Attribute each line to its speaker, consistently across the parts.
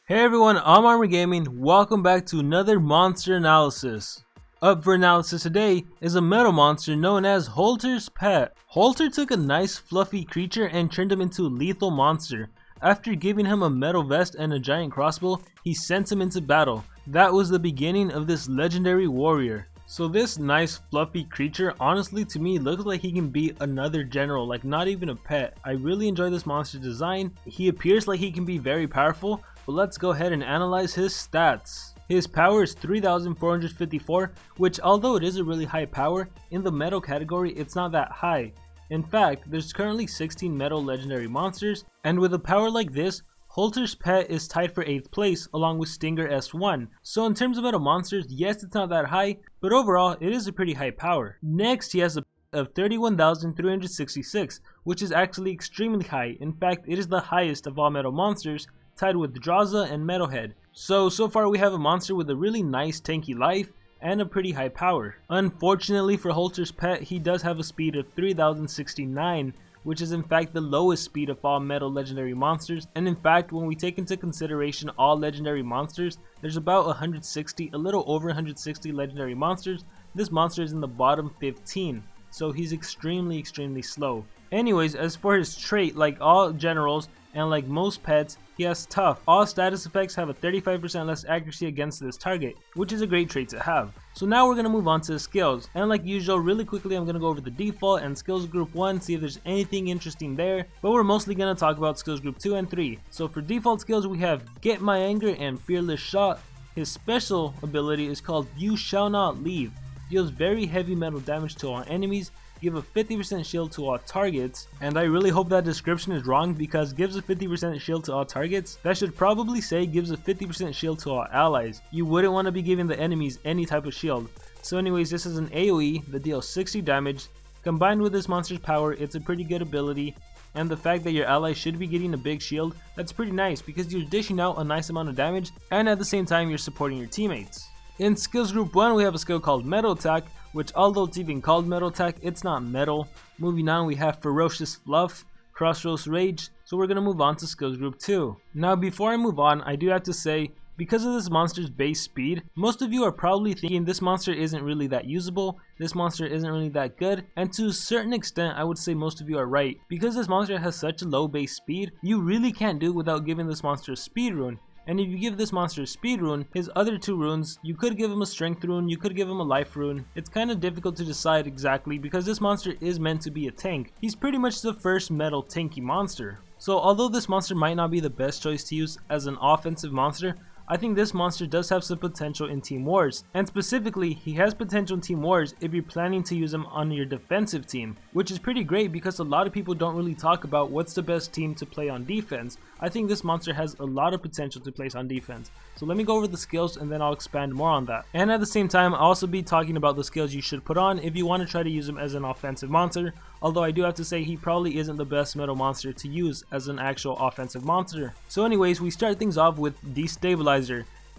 Speaker 1: Hey everyone, I'm Armor Gaming. Welcome back to another monster analysis. Up for analysis today is a metal monster known as Holter's pet. Holter took a nice fluffy creature and turned him into a lethal monster. After giving him a metal vest and a giant crossbow, he sent him into battle. That was the beginning of this legendary warrior. So this nice fluffy creature honestly to me looks like he can be another general, like not even a pet. I really enjoy this monster design. He appears like he can be very powerful, but let's go ahead and analyze his stats. His power is 3454, which although it is a really high power, in the metal category it's not that high. In fact, there's currently 16 metal legendary monsters, and with a power like this, Holter's pet is tied for 8th place along with Stinger S1. So in terms of metal monsters, yes, it's not that high, but overall it is a pretty high power. Next, he has a of 31,366, which is actually extremely high. In fact, it is the highest of all metal monsters, tied with Draza and Metalhead. So far we have a monster with a really nice tanky life and a pretty high power. Unfortunately for Holter's pet, he does have a speed of 3069, which is in fact the lowest speed of all metal legendary monsters, and in fact when we take into consideration all legendary monsters, there's about a little over 160 legendary monsters. This monster is in the bottom 15, so he's extremely slow. Anyways, as for his trait, like all generals and like most pets, he has tough. All status effects have a 35% less accuracy against this target, which is a great trait to have. So now we're going to move on to the skills, and like usual, really quickly I'm going to go over the default and skills group 1, see if there's anything interesting there, but we're mostly going to talk about skills group 2 and 3. So for default skills we have Get My Anger and Fearless Shot. His special ability is called You Shall Not Leave. Deals very heavy metal damage to all enemies, give a 50% shield to all targets, and I really hope that description is wrong because gives a 50% shield to all targets, that should probably say gives a 50% shield to all allies. You wouldn't want to be giving the enemies any type of shield. So anyways, this is an AoE that deals 60 damage. Combined with this monster's power, it's a pretty good ability, and the fact that your ally should be getting a big shield, that's pretty nice because you're dishing out a nice amount of damage and at the same time you're supporting your teammates. In skills group 1 we have a skill called Metal Attack, which although it's even called Metal Attack, it's not metal. Moving on, we have Ferocious Fluff, Crossroads Rage, so we're going to move on to skills group 2. Now before I move on, I do have to say, because of this monster's base speed, most of you are probably thinking this monster isn't really that usable, this monster isn't really that good, and to a certain extent I would say most of you are right. Because this monster has such a low base speed, you really can't do without giving this monster a speed rune. And if you give this monster a speed rune, his other 2 runes, you could give him a strength rune, you could give him a life rune. It's kind of difficult to decide exactly because this monster is meant to be a tank. He's pretty much the first metal tanky monster. So although this monster might not be the best choice to use as an offensive monster, I think this monster does have some potential in Team Wars, and specifically he has potential in Team Wars if you're planning to use him on your defensive team, which is pretty great because a lot of people don't really talk about what's the best team to play on defense. I think this monster has a lot of potential to place on defense. So let me go over the skills and then I'll expand more on that. And at the same time I'll also be talking about the skills you should put on if you want to try to use him as an offensive monster, although I do have to say he probably isn't the best metal monster to use as an actual offensive monster. So anyways, we start things off with Destabilizer.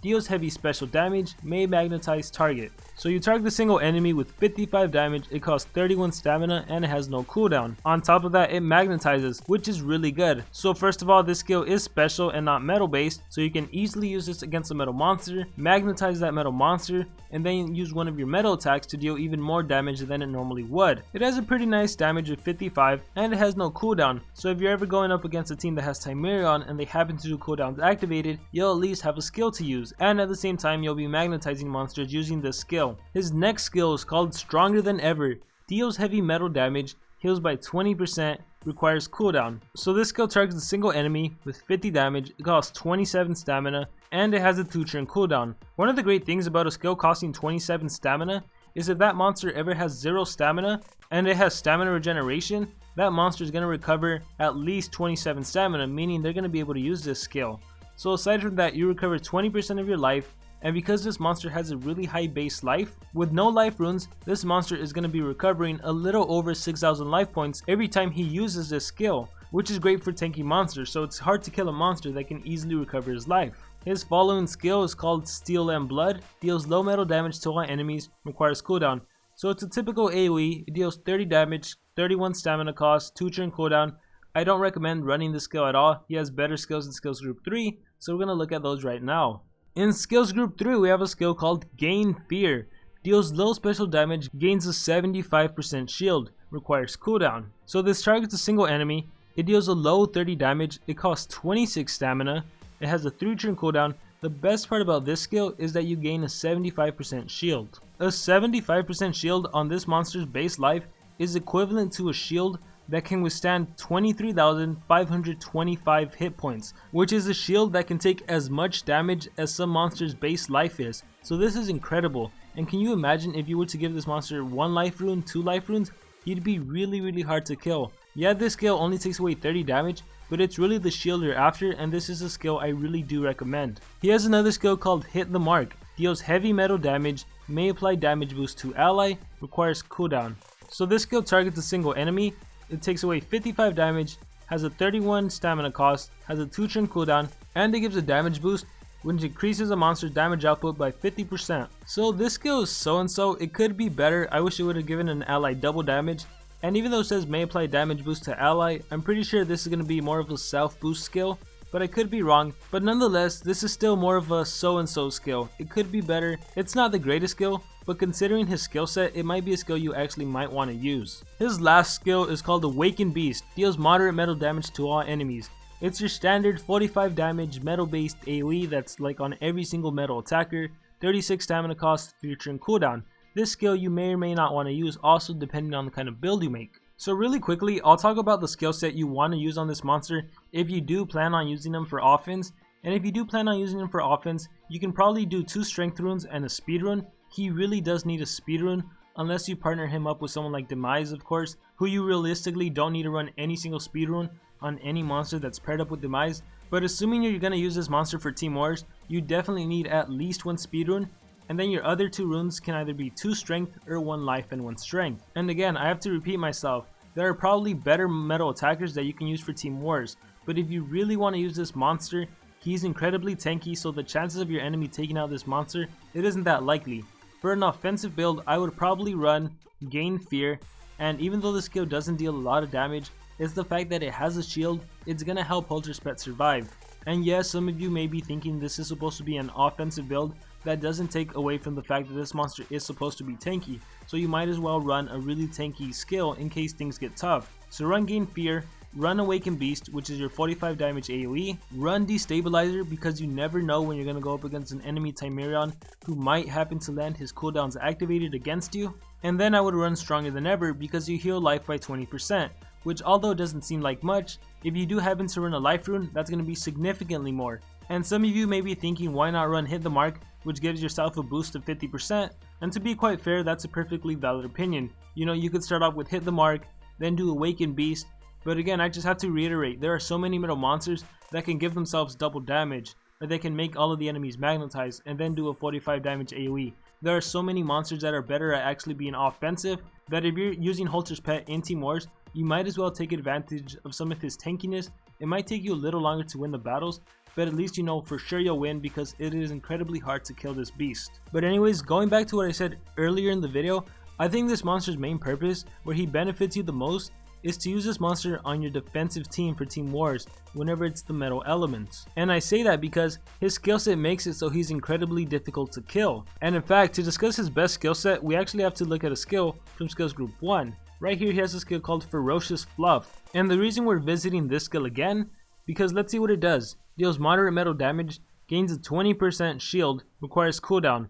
Speaker 1: Deals heavy special damage, may magnetize target. So you target a single enemy with 55 damage, it costs 31 stamina, and it has no cooldown. On top of that, it magnetizes, which is really good. So first of all, this skill is special and not metal based, so you can easily use this against a metal monster, magnetize that metal monster, and then use one of your metal attacks to deal even more damage than it normally would. It has a pretty nice damage of 55, and it has no cooldown, so if you're ever going up against a team that has Timerion and they happen to do cooldowns activated, you'll at least have a skill to use, and at the same time you'll be magnetizing monsters using this skill. His next skill is called Stronger Than Ever. Deals heavy metal damage, heals by 20%, requires cooldown. So this skill targets a single enemy with 50 damage, it costs 27 stamina, and it has a 2-turn cooldown. One of the great things about a skill costing 27 stamina is if that monster ever has 0 stamina and it has stamina regeneration, that monster is going to recover at least 27 stamina, meaning they're going to be able to use this skill. So aside from that, you recover 20% of your life, and because this monster has a really high base life, with no life runes, this monster is going to be recovering a little over 6,000 life points every time he uses this skill, which is great for tanky monsters, so it's hard to kill a monster that can easily recover his life. His following skill is called Steel and Blood, deals low metal damage to all enemies, requires cooldown. So it's a typical AoE, it deals 30 damage, 31 stamina cost, 2-turn cooldown, I don't recommend running this skill at all. He has better skills in skills group 3, so we're going to look at those right now. In skills group 3 we have a skill called Gain Fear. Deals low special damage, gains a 75% shield, requires cooldown. So this targets a single enemy, it deals a low 30 damage, it costs 26 stamina, it has a 3 turn cooldown. The best part about this skill is that you gain a 75% shield. A 75% shield on this monster's base life is equivalent to a shield that can withstand 23,525 hit points, which is a shield that can take as much damage as some monster's base life is. So this is incredible. And can you imagine if you were to give this monster 1 life rune, 2 life runes, he'd be really hard to kill. Yeah, this skill only takes away 30 damage, but it's really the shield you're after, and this is a skill I really do recommend. He has another skill called Hit the Mark, deals heavy metal damage, may apply damage boost to ally, requires cooldown. So this skill targets a single enemy, it takes away 55 damage, has a 31 stamina cost, has a 2 turn cooldown, and it gives a damage boost which increases a monster's damage output by 50%. So this skill is so-and-so, it could be better. I wish it would have given an ally double damage. And even though it says may apply damage boost to ally, I'm pretty sure this is going to be more of a self boost skill, but I could be wrong. But nonetheless, this is still more of a so-and-so skill. It could be better. It's not the greatest skill, but considering his skill set, it might be a skill you actually might want to use. His last skill is called Awakened Beast, deals moderate metal damage to all enemies. It's your standard 45 damage metal based AoE that's like on every single metal attacker, 36 stamina cost, 3 turn cooldown. This skill you may or may not want to use, also depending on the kind of build you make. So really quickly, I'll talk about the skill set you want to use on this monster if you do plan on using them for offense. And if you do plan on using them for offense, you can probably do 2 strength runes and a speed rune. He really does need a speed rune, unless you partner him up with someone like Demise, of course, who you realistically don't need to run any single speed rune on any monster that's paired up with Demise. But assuming you're going to use this monster for Team Wars, you definitely need at least 1 speed rune, and then your other 2 runes can either be 2 strength or 1 life and 1 strength. And again, I have to repeat myself, there are probably better metal attackers that you can use for Team Wars, but if you really want to use this monster, he's incredibly tanky, so the chances of your enemy taking out this monster, it isn't that likely. For an offensive build, I would probably run Gain Fear, and even though the skill doesn't deal a lot of damage, it's the fact that it has a shield, it's gonna help Holter's pet survive. And yes, some of you may be thinking this is supposed to be an offensive build. That doesn't take away from the fact that this monster is supposed to be tanky, so you might as well run a really tanky skill in case things get tough. So run Gain Fear, run Awakened Beast, which is your 45 damage AoE, run Destabilizer because you never know when you're going to go up against an enemy Timerion who might happen to land his cooldowns activated against you, and then I would run Stronger Than Ever because you heal life by 20%, which although doesn't seem like much, if you do happen to run a life rune, that's going to be significantly more. And some of you may be thinking, why not run Hit the Mark, which gives yourself a boost of 50%, and to be quite fair, that's a perfectly valid opinion. You know, you could start off with Hit the Mark, then do Awakened Beast, but again, I just have to reiterate, there are so many metal monsters that can give themselves double damage, or they can make all of the enemies magnetized and then do a 45 damage AoE. There are so many monsters that are better at actually being offensive that if you're using Holter's pet in Team Wars, you might as well take advantage of some of his tankiness. It might take you a little longer to win the battles, but at least you know for sure you'll win because it is incredibly hard to kill this beast. But anyways, going back to what I said earlier in the video, I think this monster's main purpose, where he benefits you the most, is to use this monster on your defensive team for Team Wars whenever it's the metal elements. And I say that because his skill set makes it so he's incredibly difficult to kill. And in fact, to discuss his best skill set, we actually have to look at a skill from skills group 1. Right here he has a skill called Ferocious Fluff. And the reason we're visiting this skill again, because let's see what it does. Deals moderate metal damage, gains a 20% shield, requires cooldown,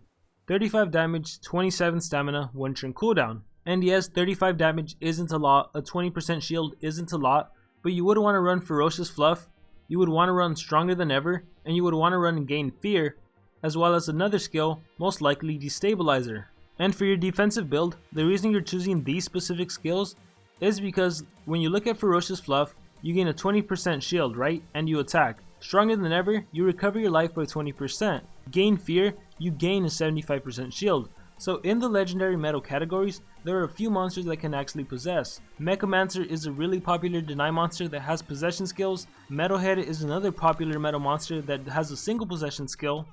Speaker 1: 35 damage, 27 stamina, 1 turn cooldown. And yes, 35 damage isn't a lot, a 20% shield isn't a lot, but you would want to run Ferocious Fluff, you would want to run Stronger Than Ever, and you would want to run Gain Fear, as well as another skill, most likely Destabilizer. And for your defensive build, the reason you're choosing these specific skills is because when you look at Ferocious Fluff, you gain a 20% shield, right? And you attack. Stronger Than Ever, you recover your life by 20%. Gain Fear, you gain a 75% shield. So in the legendary metal categories, there are a few monsters that can actually possess. Mechamancer is a really popular deny monster that has possession skills. Metalhead is another popular metal monster that has a single possession skill.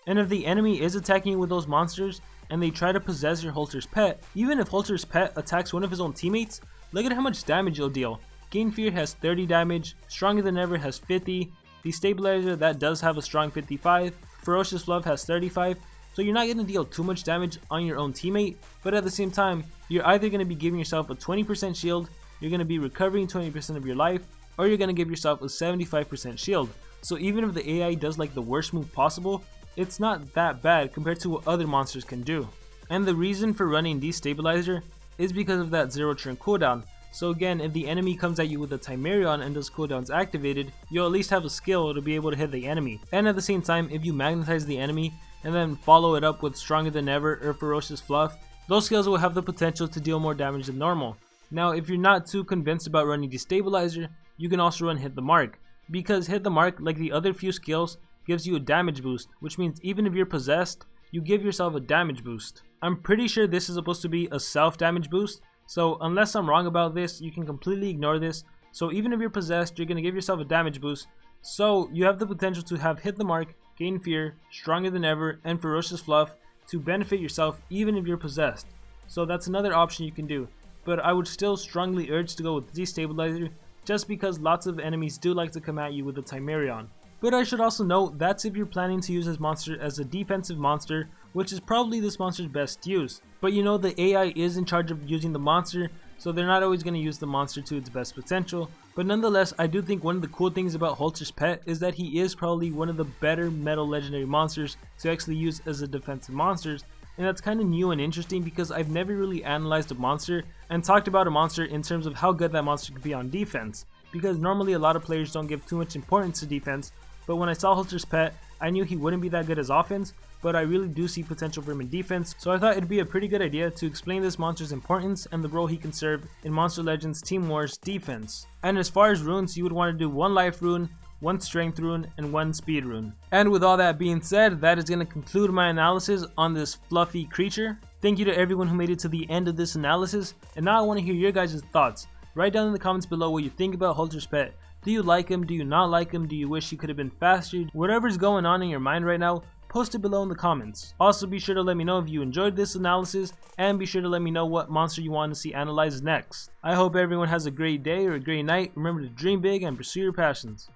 Speaker 1: And if the enemy is attacking you with those monsters and they try to possess your Holter's pet, even if Holter's pet attacks one of his own teammates, look at how much damage you'll deal. Gain Fear has 30 damage, Stronger Than Ever has 50, Destabilizer that does have a strong 55, Ferocious Fluff has 35, so you're not going to deal too much damage on your own teammate, but at the same time, you're either going to be giving yourself a 20% shield, you're going to be recovering 20% of your life, or you're going to give yourself a 75% shield. So even if the AI does like the worst move possible, it's not that bad compared to what other monsters can do. And the reason for running Destabilizer is because of that 0 turn cooldown. So again, if the enemy comes at you with a Timerion and those cooldowns activated, you'll at least have a skill to be able to hit the enemy. And at the same time, if you magnetize the enemy and then follow it up with Stronger Than Ever or Ferocious Fluff, those skills will have the potential to deal more damage than normal. Now if you're not too convinced about running Destabilizer, you can also run Hit the Mark, because Hit the Mark, like the other few skills, gives you a damage boost, which means even if you're possessed, you give yourself a damage boost. I'm pretty sure this is supposed to be a self damage boost, so unless I'm wrong about this, you can completely ignore this. So even if you're possessed, you're going to give yourself a damage boost, so you have the potential to have Hit the Mark, Gain Fear, Stronger Than Ever, and Ferocious Fluff to benefit yourself even if you're possessed. So that's another option you can do, but I would still strongly urge to go with Destabilizer, just because lots of enemies do like to come at you with a Timerion. But I should also note that's if you're planning to use this monster as a defensive monster, which is probably this monster's best use. But you know, the AI is in charge of using the monster, so they're not always going to use the monster to its best potential. But nonetheless, I do think one of the cool things about Holter's pet is that he is probably one of the better metal legendary monsters to actually use as a defensive monster. And that's kind of new and interesting because I've never really analyzed a monster and talked about a monster in terms of how good that monster could be on defense, because normally a lot of players don't give too much importance to defense. But when I saw Holter's pet, I knew he wouldn't be that good as offense, but I really do see potential for him in defense, so I thought it'd be a pretty good idea to explain this monster's importance and the role he can serve in Monster Legends Team War's defense. And as far as runes, you would want to do 1 life rune, 1 strength rune, and 1 speed rune. And with all that being said, that is going to conclude my analysis on this fluffy creature. Thank you to everyone who made it to the end of this analysis, and now I want to hear your guys' thoughts. Write down in the comments below what you think about Holter's pet. Do you like him? Do you not like him? Do you wish he could have been faster? Whatever's going on in your mind right now, post it below in the comments. Also be sure to let me know if you enjoyed this analysis, and be sure to let me know what monster you want to see analyzed next. I hope everyone has a great day or a great night. Remember to dream big and pursue your passions.